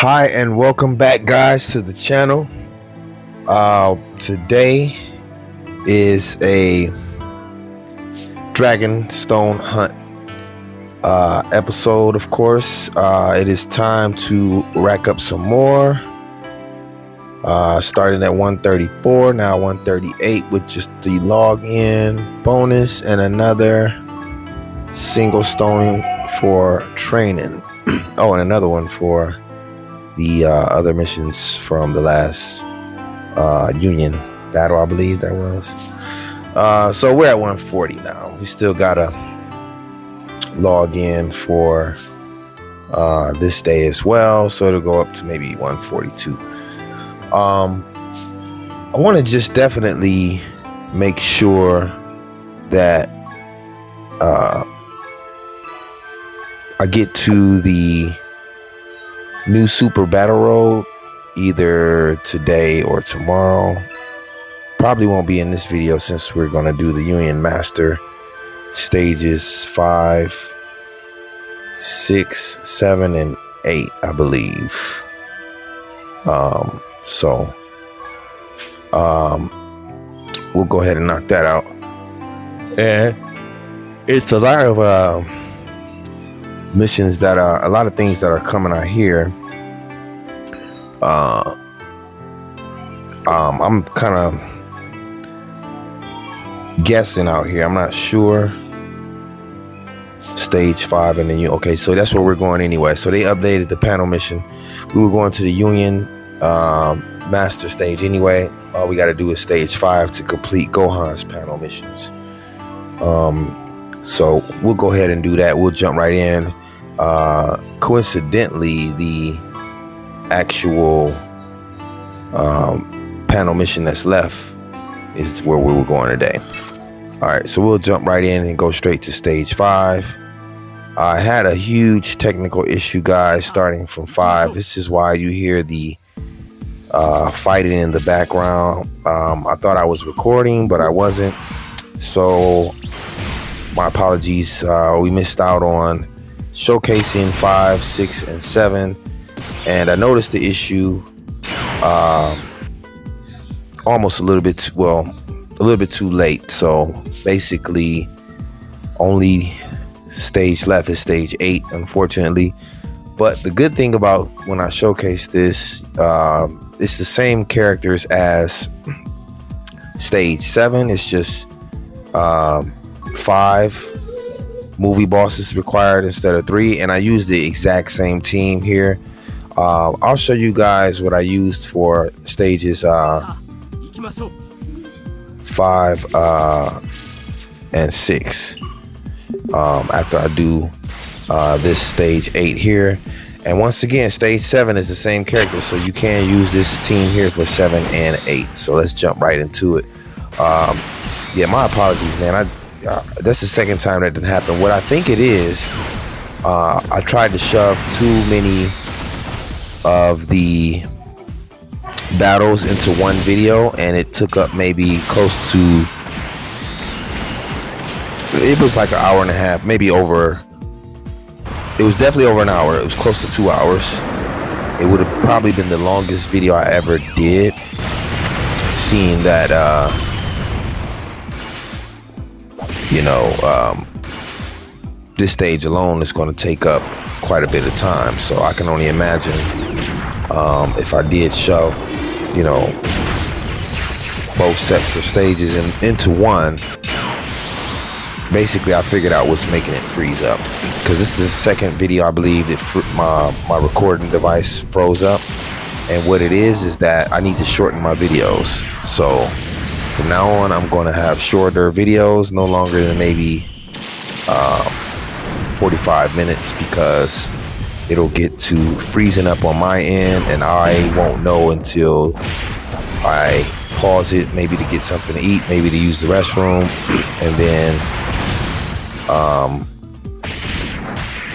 Hi and welcome back, guys, to the channel. Today is a Dragonstone hunt episode. Of course, it is time to rack up some more, starting at 134, now 138, with just the login bonus and another single stone for training. Oh, and another one for the other missions from the last Union battle, I believe that was. So we're at 140 now. We still gotta log in for this day as well, so it'll go up to maybe 142. I want to just definitely make sure that I get to the new super battle road either today or tomorrow. Probably won't be in this video since we're going to do the Union Master stages 5, 6, 7, and 8, I believe. So we'll go ahead and knock that out. And it's a lot of missions that are a lot of things that are coming out here. I'm kind of guessing out here. I'm not sure. Stage 5 and then okay, so that's where we're going anyway. So they updated the panel mission. We were going to the Union Master stage anyway. All we got to do is stage 5 to complete Gohan's panel missions. So we'll go ahead and do that. We'll jump right in. Coincidentally, the actual panel mission that's left is where we were going today. All right, so we'll jump right in and go straight to stage 5. I had a huge technical issue, guys, starting from 5. This is why you hear the fighting in the background. I thought I was recording, but I wasn't. So my apologies. We missed out on showcasing 5, 6, and 7, and I noticed the issue almost a little bit too late. So basically only stage left is stage 8, unfortunately. But the good thing about when I showcase this, it's the same characters as stage 7. It's just 5 movie bosses required instead of 3, and I use the exact same team here. I'll show you guys what I used for stages 5 and 6 after I do this stage 8 here. And once again, stage 7 is the same character, so you can use this team here for 7 and 8. So let's jump right into it. Yeah, my apologies, man. That's the second time that didn't happen. What I think it is, I tried to shove too many of the battles into one video, and it took up maybe close to, it was like an hour and a half, maybe over. It was definitely over an hour. It was close to 2 hours. It would have probably been the longest video I ever did, seeing that this stage alone is going to take up quite a bit of time. So I can only imagine if I did shove, both sets of stages into one. Basically, I figured out what's making it freeze up, because this is the second video I believe that my recording device froze up. And what it is that I need to shorten my videos. So from now on, I'm going to have shorter videos, no longer than maybe 45 minutes, because it'll get to freezing up on my end, and I won't know until I pause it, maybe to get something to eat, maybe to use the restroom, and then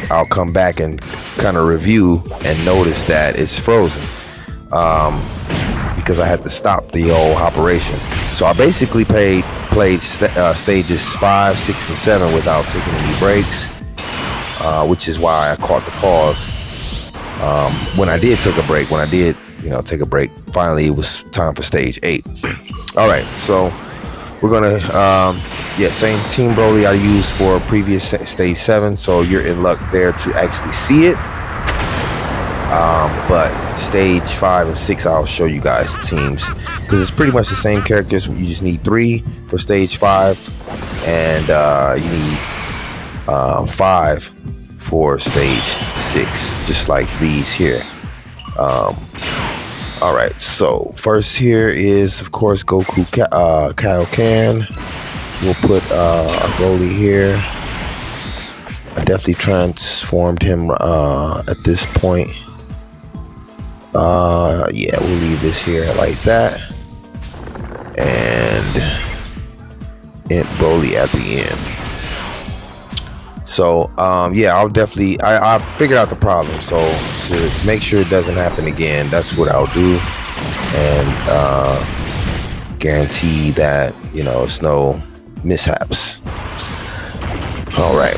I'll come back and kind of review and notice that it's frozen. Because I had to stop the whole operation. So I basically played stages 5, 6, and 7 without taking any breaks, which is why I caught the pause. when I did take a break, take a break, finally it was time for stage 8. All right, so we're gonna same team Broly I used for previous stage 7, so you're in luck there to actually see it. But stage 5 and 6 I'll show you guys the teams, because it's pretty much the same characters. You just need 3 for stage 5, and you need 5 for stage 6, just like these here. All right, so first here is, of course, Goku Kaioken. We'll put our Broly here. I definitely transformed him at this point. Yeah, we'll leave this here like that, and Broly at the end. So yeah, I'll definitely I figured out the problem, so to make sure it doesn't happen again, that's what I'll do, and guarantee that it's no mishaps. All right.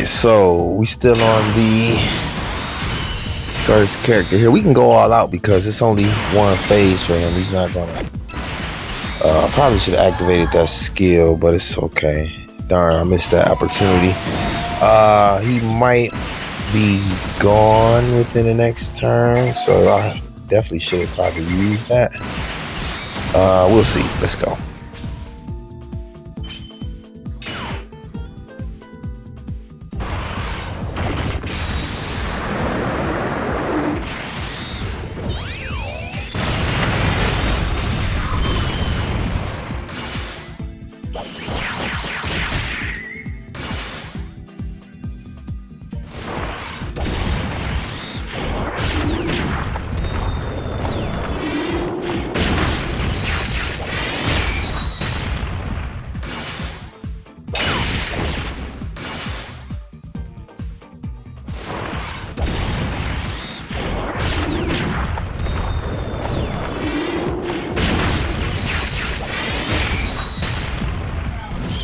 So we still on the first character here. We can go all out because it's only one phase for him. He's not gonna probably should have activated that skill, but it's okay. Darn, I missed that opportunity. He might be gone within the next turn, so I definitely should have probably used that. We'll see. Let's go.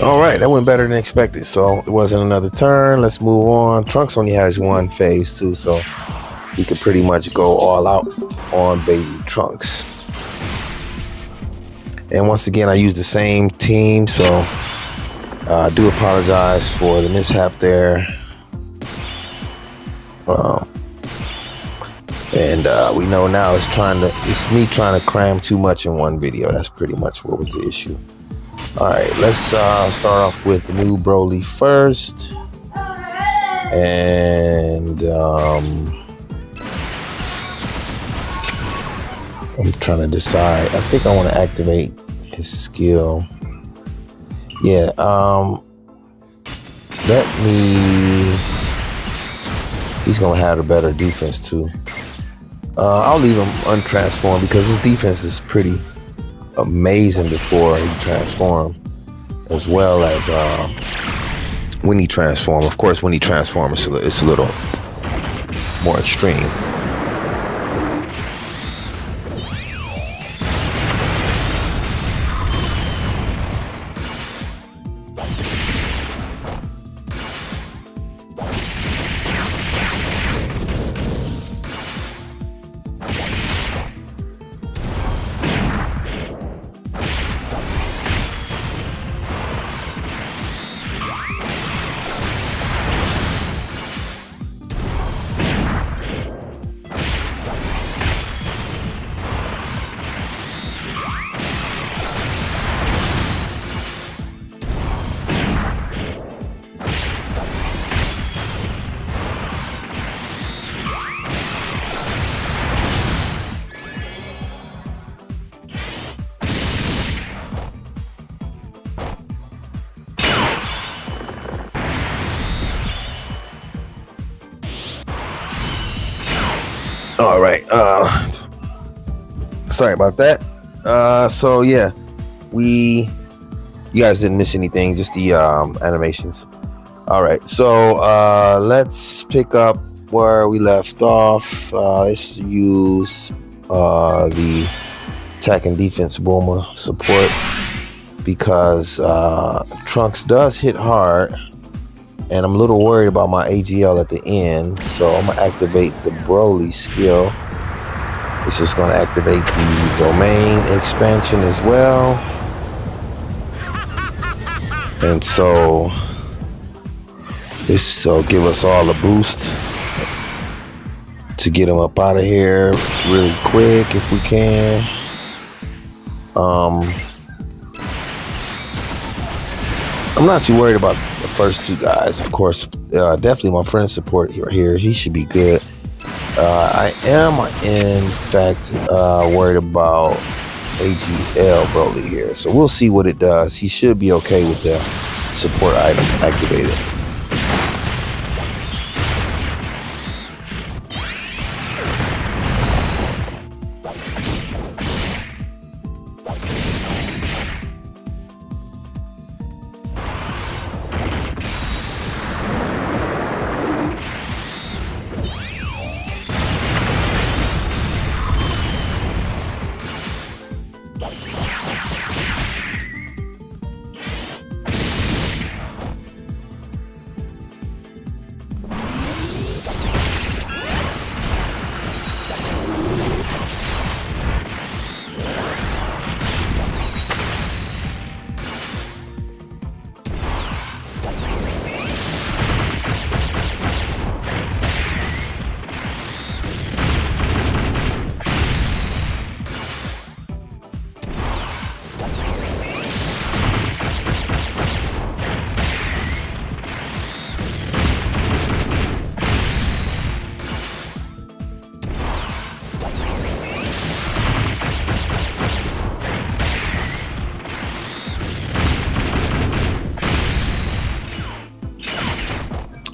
All right, that went better than expected, so it wasn't another turn. Let's move on. Trunks only has one phase too, so we could pretty much go all out on baby Trunks. And once again, I used the same team, so I do apologize for the mishap there. And we know now it's me trying to cram too much in one video. That's pretty much what was the issue. All right, let's start off with the new Broly first. And I'm trying to decide. I think I want to activate his skill. Yeah, he's gonna have a better defense too. I'll leave him untransformed because his defense is pretty amazing before he transform, as well as when he transform. Of course, when he transform, it's a little more extreme. All right, sorry about that. So yeah, you guys didn't miss anything, just the animations. All right, so let's pick up where we left off. Let's use the attack and defense Bulma support, because Trunks does hit hard, and I'm a little worried about my AGL at the end, so I'm gonna activate the Broly skill. It's just gonna activate the domain expansion as well, and so this will give us all a boost to get him up out of here really quick if we can. I'm not too worried about the first two guys, of course. Definitely my friend support here. He should be good. I am, in fact, worried about AGL Broly here. So we'll see what it does. He should be okay with the support item activated.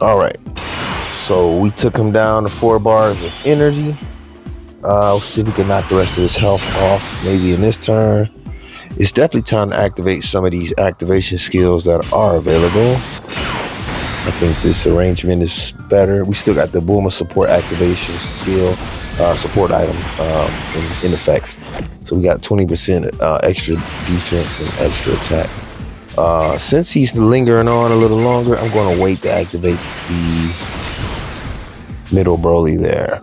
All right, so we took him down to 4 bars of energy. We'll see if we can knock the rest of his health off maybe in this turn. It's definitely time to activate some of these activation skills that are available. I think this arrangement is better. We still got the Bulma support activation skill, support item in effect. So we got 20% extra defense and extra attack. Since he's lingering on a little longer, I'm going to wait to activate the middle Broly there.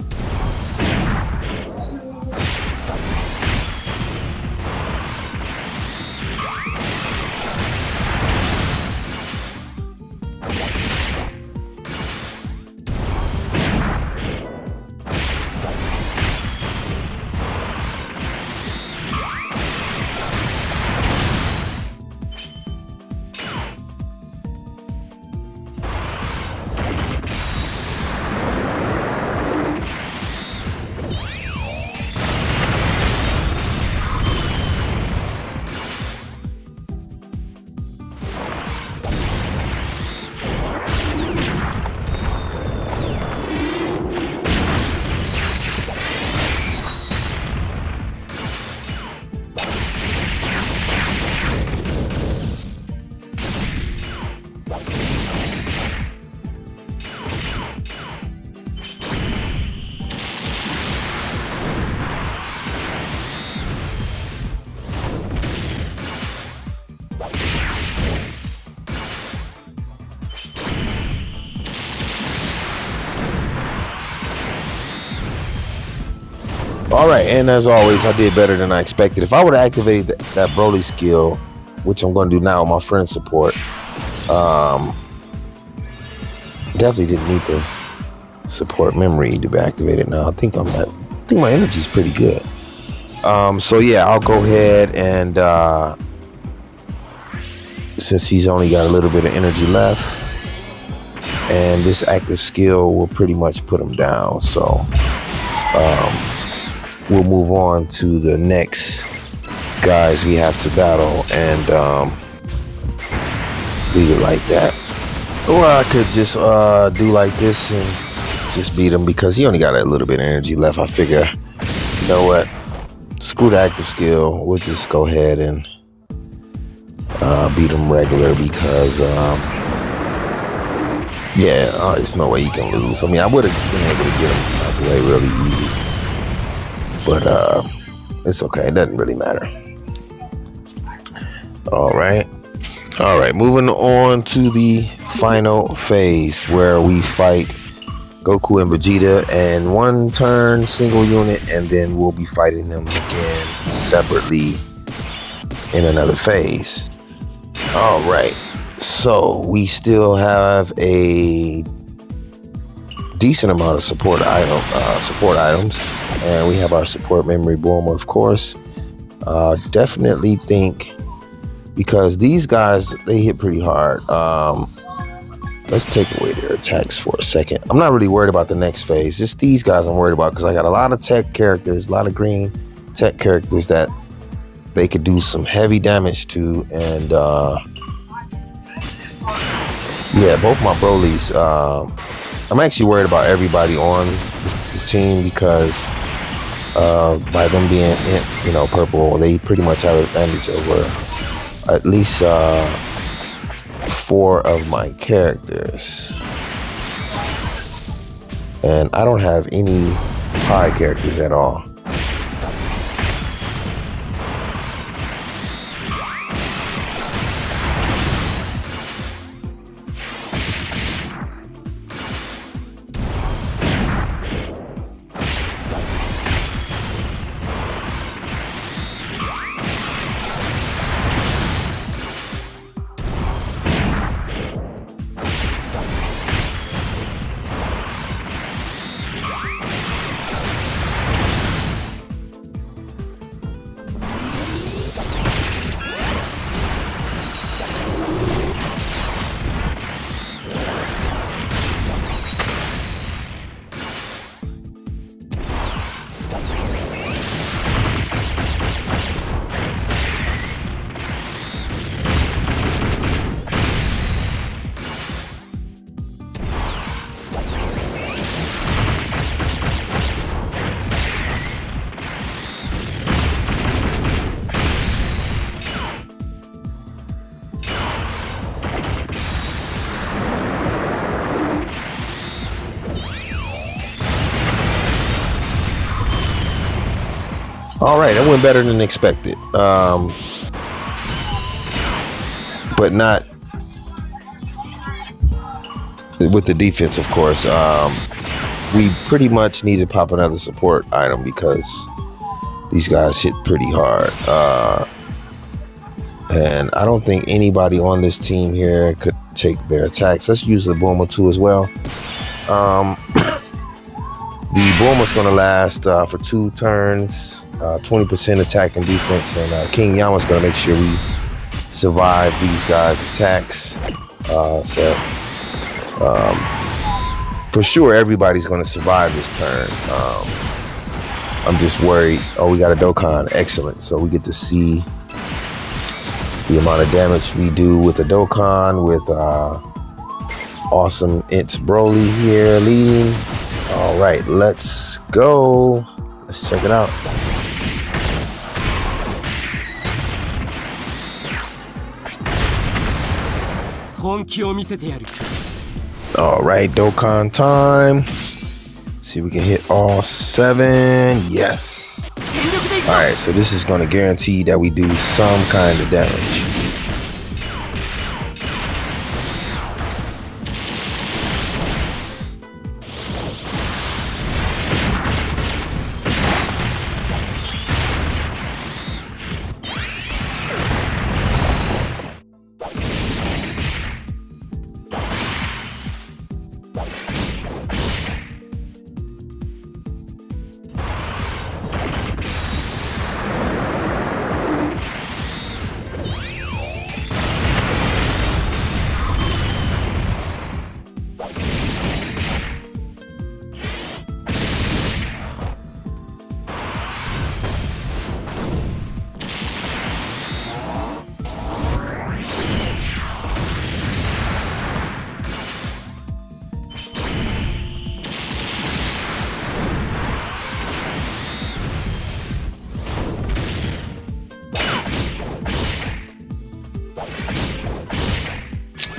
All right, and as always, I did better than I expected. If I would have activated that Broly skill, which I'm going to do now with my friend support, definitely didn't need the support memory to be activated now. I think my energy's pretty good. So yeah, I'll go ahead and since he's only got a little bit of energy left, and this active skill will pretty much put him down. So we'll move on to the next guys we have to battle and leave it like that. Or I could just do like this and just beat him, because he only got a little bit of energy left. I figure, you know what, screw the active skill, we'll just go ahead and beat him regular because yeah, there's no way you can lose. I mean, I would have been able to get him out the way really easy, but it's okay. It doesn't really matter. All right, moving on to the final phase where we fight Goku and Vegeta in one turn, single unit, and then we'll be fighting them again separately in another phase. All right, so we still have a decent amount of support items, and we have our support memory Bulma, of course. Definitely think, because these guys, they hit pretty hard. Let's take away their attacks for a second. I'm not really worried about the next phase. Just these guys I'm worried about, because I got a lot of tech characters, a lot of green tech characters that they could do some heavy damage to. And yeah, both my Brolys. I'm actually worried about everybody on this team, because by them being, purple, they pretty much have advantage over at least 4 of my characters, and I don't have any high characters at all. All right, that went better than expected, but not with the defense, of course. We pretty much need to pop another support item, because these guys hit pretty hard, and I don't think anybody on this team here could take their attacks. Let's use the Bulma 2 as well. The Bulma's going to last for 2 turns, 20% attack and defense, and King Yama's going to make sure we survive these guys' attacks. So for sure, everybody's going to survive this turn. I'm just worried. Oh, we got a Dokkan. Excellent. So we get to see the amount of damage we do with the Dokkan, with awesome It's Broly here leading. All right, let's go. Let's check it out. All right, Dokkan time. See if we can hit all 7. Yes. All right, so this is going to guarantee that we do some kind of damage.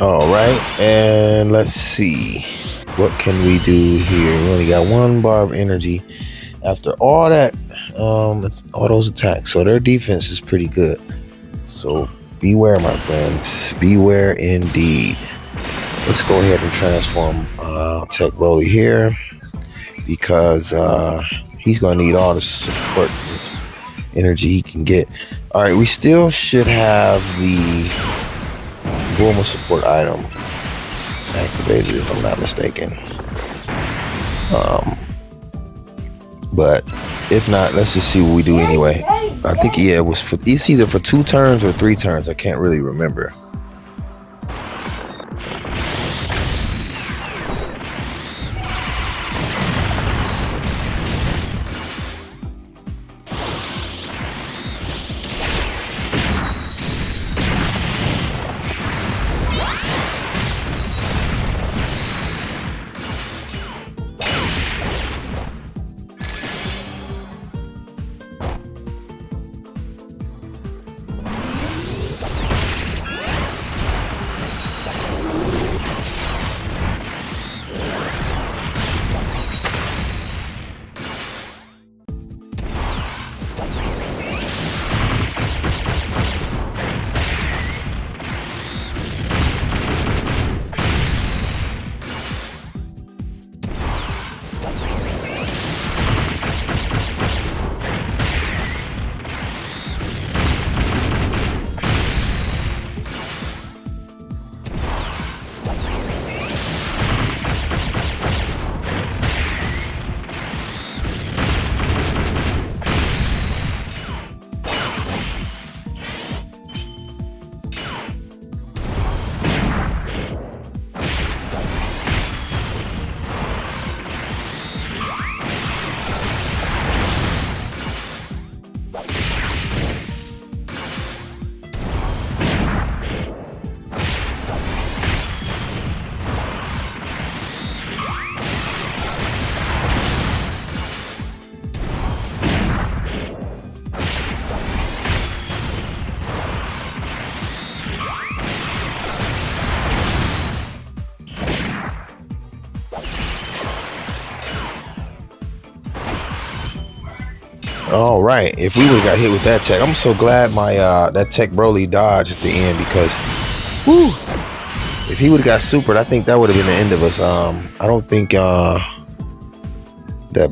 All right, and let's see. What can we do here? We only got 1 bar of energy after all that, all those attacks. So their defense is pretty good. So beware, my friends. Beware indeed. Let's go ahead and transform Tech Broly here, because he's going to need all the support energy he can get. All right, we still should have the Bulma support item activated, if I'm not mistaken. But if not, let's just see what we do anyway. I think, yeah, it's either for 2 turns or 3 turns. I can't really remember. All right, if we would have got hit with that tech, I'm so glad my that Tech Broly dodged at the end, because whoo, if he would have got supered, I think that would have been the end of us. I don't think that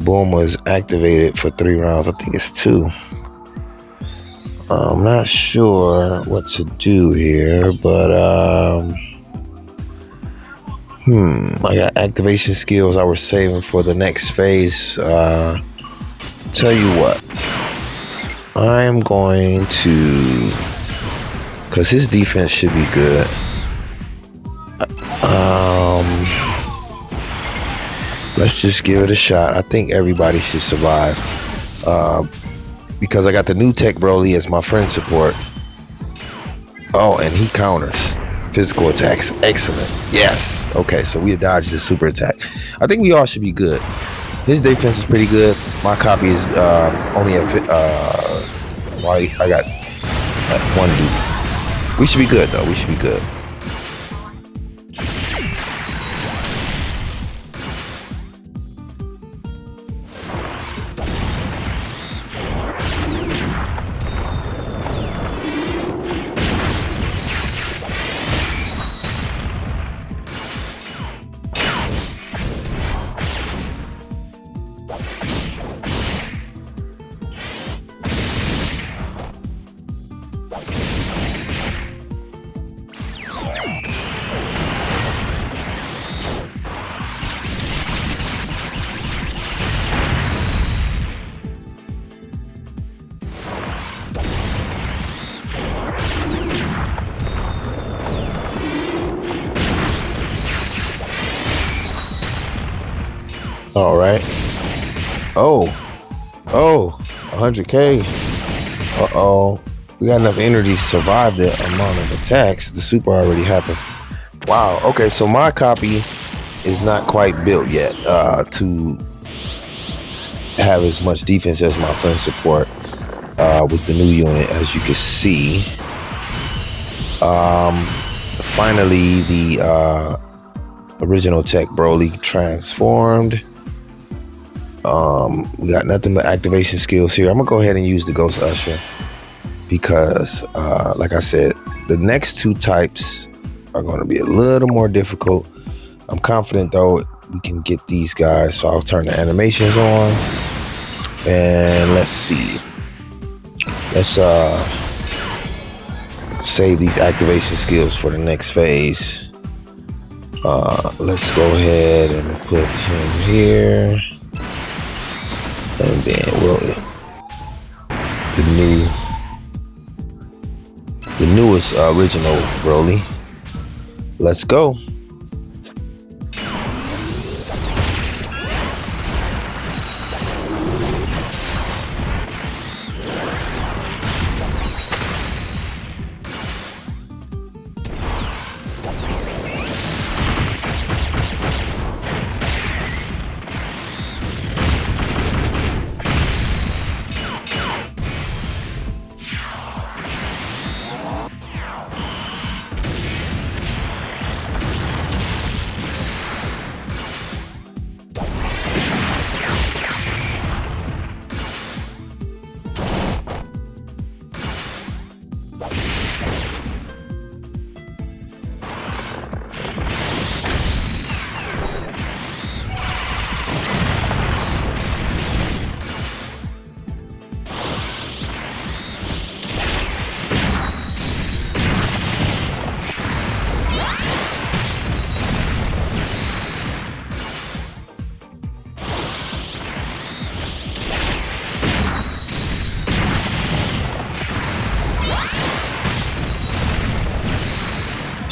boom was activated for 3 rounds. I think it's 2. I'm not sure what to do here, but I got activation skills I was saving for the next phase. Tell you what, I'm going to, because his defense should be good. Let's just give it a shot. I think everybody should survive, because I got the new Tech Broly as my friend support. Oh, and he counters physical attacks. Excellent. Yes. Okay, so we dodged the super attack. I think we all should be good. His defense is pretty good. My copy is only at I got 1 dude. We should be good, though. We should be good. All right. Oh, 100K. Uh-oh. We got enough energy to survive the amount of attacks. The super already happened. Wow. Okay, so my copy is not quite built yet to have as much defense as my friend support with the new unit, as you can see. finally, the original tech Broly transformed. We got nothing but activation skills here. I'm gonna go ahead and use the Ghost Usher because, like I said, the next two types are going to be a little more difficult. I'm confident though we can get these guys, so I'll turn the animations on and let's see. Let's save these activation skills for the next phase. Let's go ahead and put him here, and then we'll the newest original Broly. Let's go.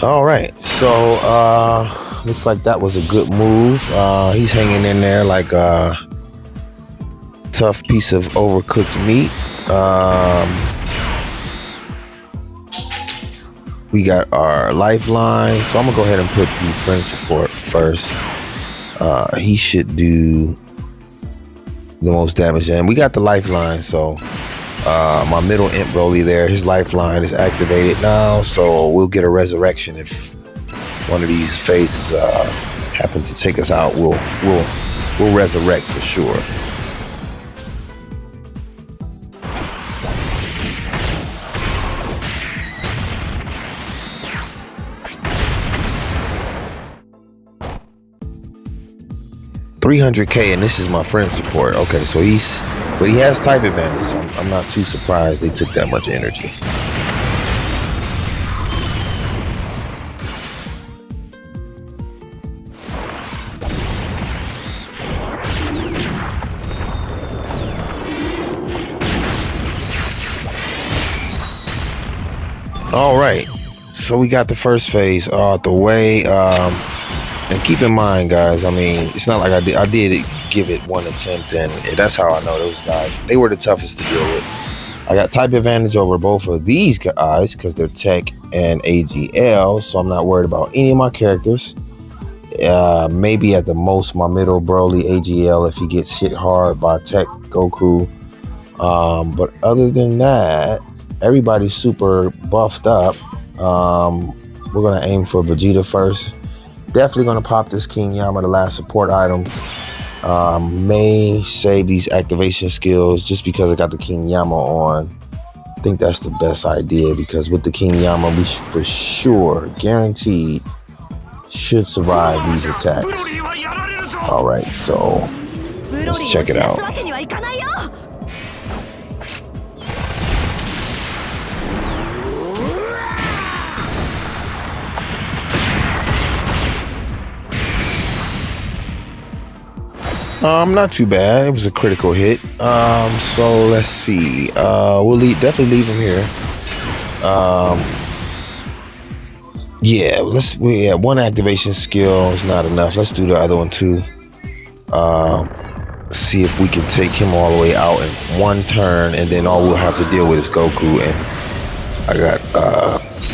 All right, so looks like that was a good move. He's hanging in there like a tough piece of overcooked meat. We got our lifeline, so I'm gonna go ahead and put the friend support first. He should do the most damage, and we got the lifeline, so my middle Imp Broly there, his lifeline is activated now, so we'll get a resurrection if one of these phases happen to take us out. We'll resurrect for sure. $300K, and this is my friend support. Okay, so but he has type advantage, so I'm not too surprised they took that much energy. All right, so we got the first phase out the way. And keep in mind, guys, I mean, it's not like I did give it one attempt, and that's how I know those guys. They were the toughest to deal with. I got type advantage over both of these guys because they're Tech and AGL, so I'm not worried about any of my characters. Maybe at the most my middle Broly AGL if he gets hit hard by Tech Goku. But other than that, everybody's super buffed up. We're going to aim for Vegeta first. Definitely going to pop this King Yama, the last support item. May save these activation skills just because I got the King Yama on. I think that's the best idea because with the King Yama, we for sure, guaranteed, should survive these attacks. All right, so let's check it out. Not too bad. It was a critical hit. So let's see. We'll definitely leave him here. Yeah, one activation skill is not enough. Let's do the other one too. See if we can take him all the way out in one turn, and then all we'll have to deal with is Goku. And I got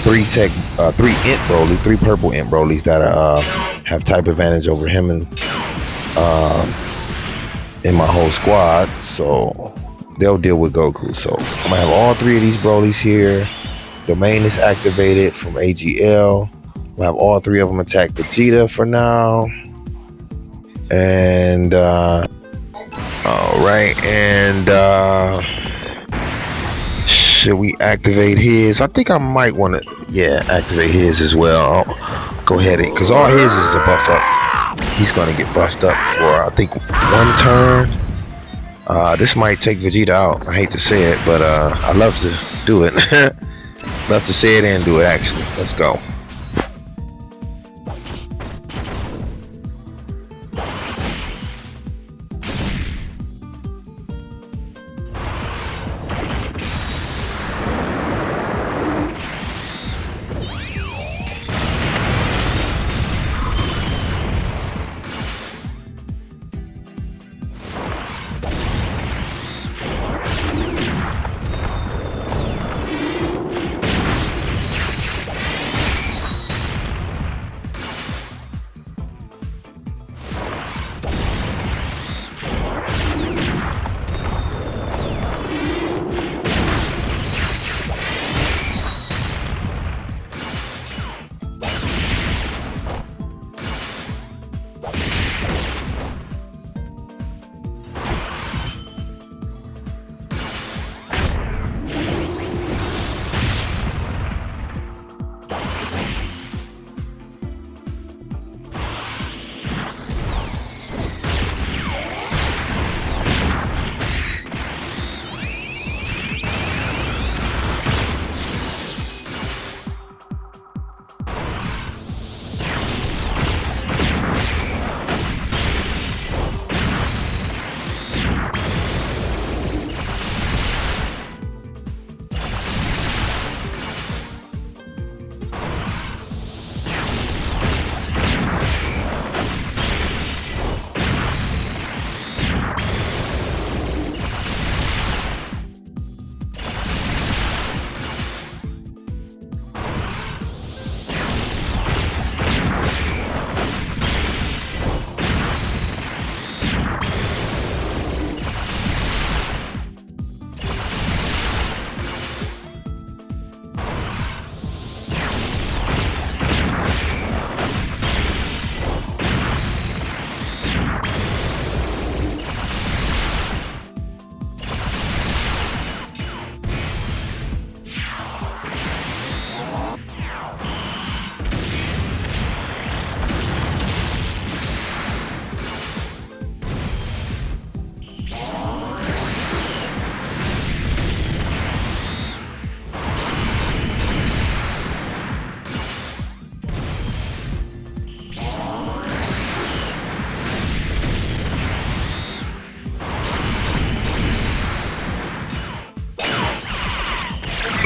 three Int Broly, 3 purple Int Brolys that have type advantage over him and in my whole squad, so they'll deal with Goku. So I'm gonna have all 3 of these Brolys here. Domain is activated from AGL. We'll have all three of them attack Vegeta for now. And all right, and should we activate his? I think I might want to, yeah, activate his as well. I'll go ahead and, because all his is a buff up. He's gonna get buffed up for I think 1 turn. This might take Vegeta out. I hate to say it, but I love to do it. Love to say it and do it, actually. Let's go.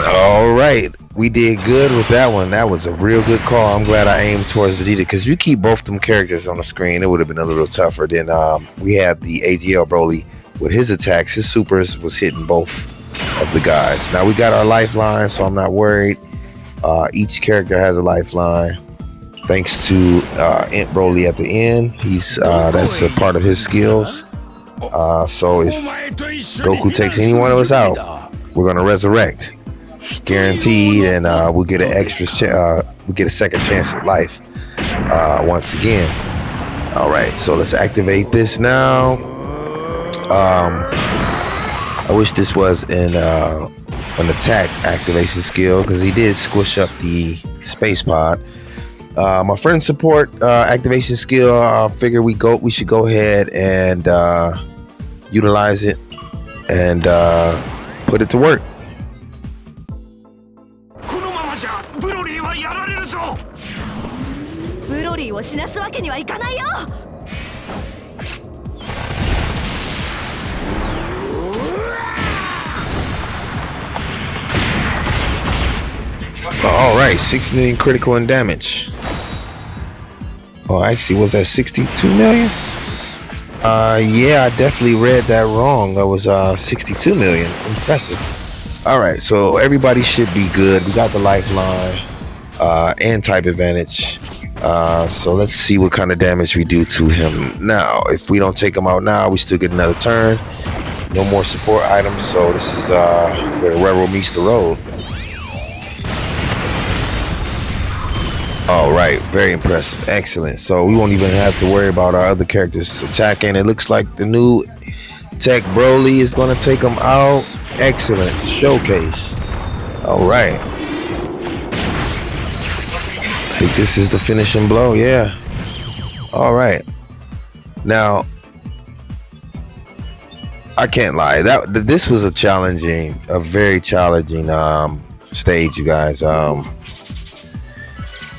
All right, we did good with that one. That was a real good call. I'm glad I aimed towards Vegeta, because if you keep both them characters on the screen, it would have been a little tougher. Then we had the AGL Broly with his attacks. His supers was hitting both of the guys. Now we got our lifeline, so I'm not worried. Each character has a lifeline. Thanks to Int Broly at the end. He's that's a part of his skills. So if Goku takes any one of us out, we're gonna resurrect, guaranteed, and we'll get an extra. We'll get a second chance at life once again. All right, so let's activate this now. I wish this was an attack activation skill, because he did squish up the space pod. My friend support activation skill. I figure we should go ahead and utilize it and put it to work. All right, 6 million critical and damage. Oh, actually, was that 62 million? Yeah, I definitely read that wrong. That was 62 million. Impressive. All right, so everybody should be good. We got the lifeline and type advantage. So let's see what kind of damage we do to him now. If we don't take him out now, we still get another turn. No more support items, so this is where the railroad meets the road. All right, very impressive, excellent. So we won't even have to worry about our other characters attacking. It looks like the new Tech Broly is going to take them out. Excellent showcase. All right, I think this is the finishing blow. Yeah. All right. Now, I can't lie. This was a very challenging stage, you guys.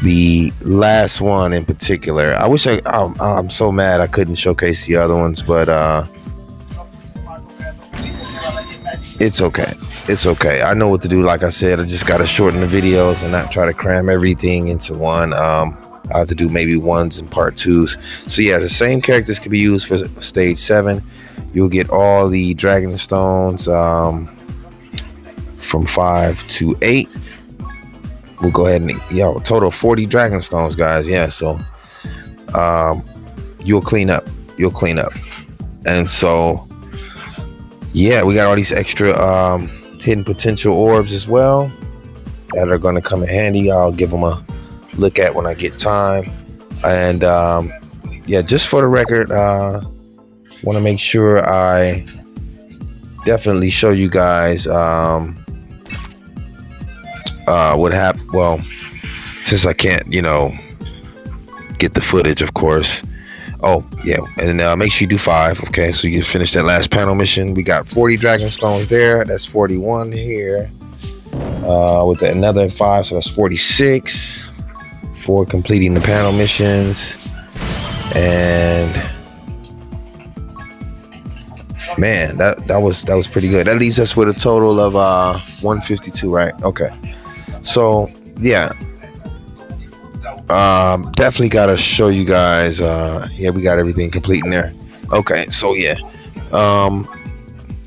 The last one in particular, I wish I'm so mad I couldn't showcase the other ones, but it's okay. It's okay. I know what to do. Like I said, I just got to shorten the videos and not try to cram everything into one. I have to do maybe ones and part twos. So yeah, the same characters can be used for stage 7. You'll get all the Dragon Stones from 5 to 8. We'll go ahead and a total of 40 Dragon Stones, guys. Yeah, so you'll clean up. And so yeah, we got all these extra hidden potential orbs as well that are going to come in handy. I'll give them a look at when I get time. And yeah, just for the record, want to make sure I definitely show you guys what happened. Well, since I can't get the footage, of course. Oh yeah, and make sure you do 5. Okay, so you can finish that last panel mission. We got 40 Dragon Stones there. That's 41 here with another 5, so that's 46 for completing the panel missions. And man, that was pretty good. That leaves us with a total of 152, right? Okay, so yeah, definitely gotta show you guys. Yeah, we got everything complete in there. Okay, so yeah,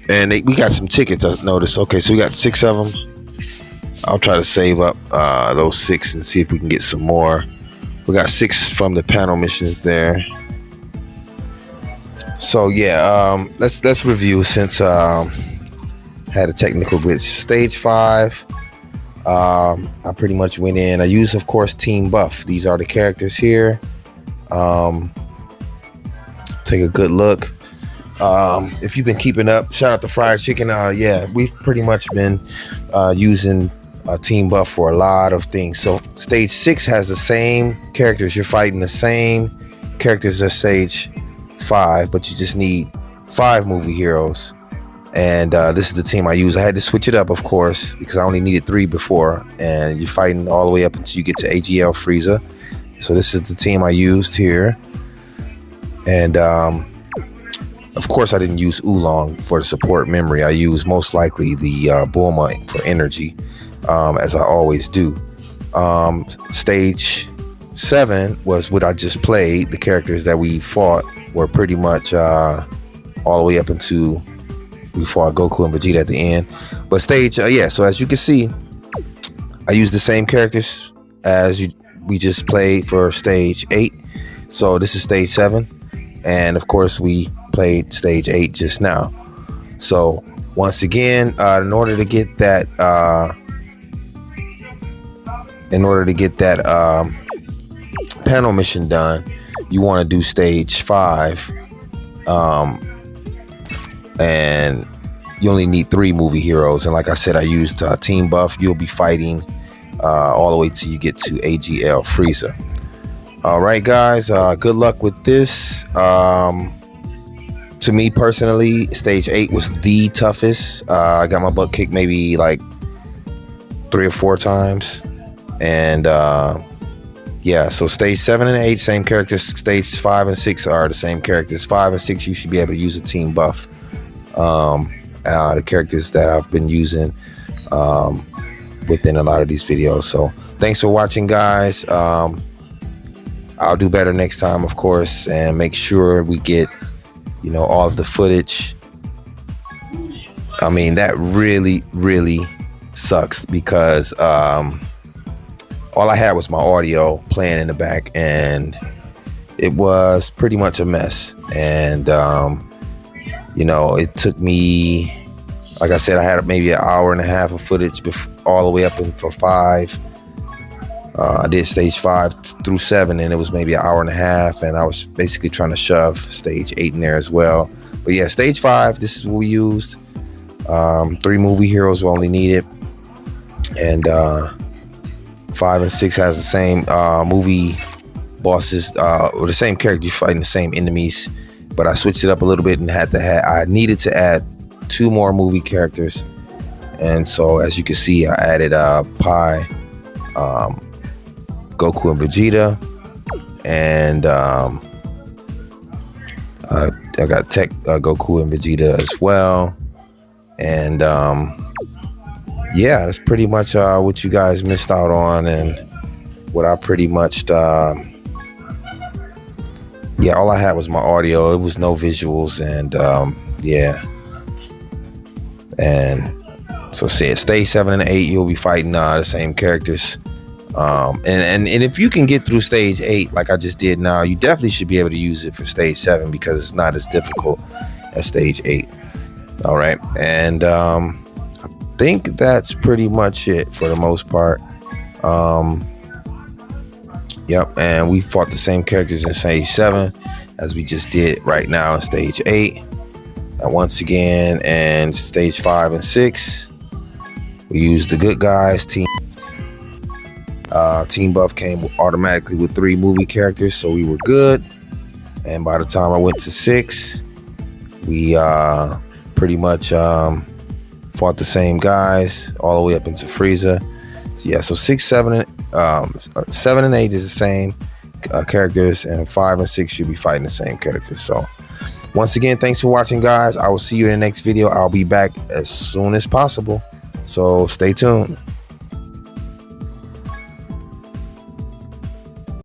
and we got some tickets, I noticed. Okay, so we got 6 of them. I'll try to save up those 6 and see if we can get some more. We got 6 from the panel missions there. So yeah, let's review since had a technical glitch. Stage 5, I pretty much went in. I used, of course, Team Buff. These are the characters here. Take a good look. If you've been keeping up, shout out to Fried Chicken. Yeah, we've pretty much been using Team Buff for a lot of things. So stage 6 has the same characters. You're fighting the same characters as stage 5, but you just need 5 movie heroes. And this is the team I use. I had to switch it up, of course, because I only needed 3 before, and you're fighting all the way up until you get to AGL Frieza. So this is the team I used here. And of course I didn't use Oolong for the support memory. I used most likely the Bulma for energy, as I always do. Stage 7 was what I just played. The characters that we fought were pretty much all the way up into we fought Goku and Vegeta at the end. But stage yeah, so as you can see, I used the same characters as we just played for stage 8. So this is stage 7, and of course we played stage 8 just now. So once again, in order to get that panel mission done, you want to do stage 5, and you only need 3 movie heroes. And like I said, I used Team Buff. You'll be fighting all the way till you get to AGL Frieza. All right, guys, good luck with this. To me personally, stage 8 was the toughest. I got my butt kicked maybe like 3 or 4 times. And yeah, so stage 7 and 8, same characters. Stage 5 and 6 are the same characters. 5 and 6, you should be able to use a Team Buff. The characters that I've been using within a lot of these videos. So thanks for watching, guys. I'll do better next time, of course, and make sure we get all of the footage. I mean, that really sucks because all I had was my audio playing in the back, and it was pretty much a mess. And it took me, like I said, I had maybe an hour and a half of footage all the way up in for 5. I did stage 5 through 7, and it was maybe an hour and a half, and I was basically trying to shove stage 8 in there as well. But yeah, stage 5, this is what we used. 3 movie heroes were only needed, and 5 and 6 has the same movie bosses, or the same character. You're fighting the same enemies, but I switched it up a little bit and I needed to add 2 more movie characters. And so as you can see, I added Pi, Goku and Vegeta, and I got Tech Goku and Vegeta as well. And yeah, that's pretty much what you guys missed out on, and what I pretty much yeah, all I had was my audio. It was no visuals, and yeah. And so say stage 7 and 8, you'll be fighting the same characters. And if you can get through stage 8 like I just did now, you definitely should be able to use it for stage 7, because it's not as difficult as stage 8. All right, and I think that's pretty much it for the most part. Yep, and we fought the same characters in stage 7 as we just did right now in stage 8. And once again, and stage 5 and 6, we used the good guys. Team Buff came automatically with 3 movie characters, so we were good. And by the time I went to 6, we pretty much fought the same guys all the way up into Frieza. So yeah, so 6, 7, and 7 and 8 is the same characters, and 5 and 6 should be fighting the same characters. So once again, thanks for watching, guys. I will see you in the next video. I'll be back as soon as possible, so stay tuned.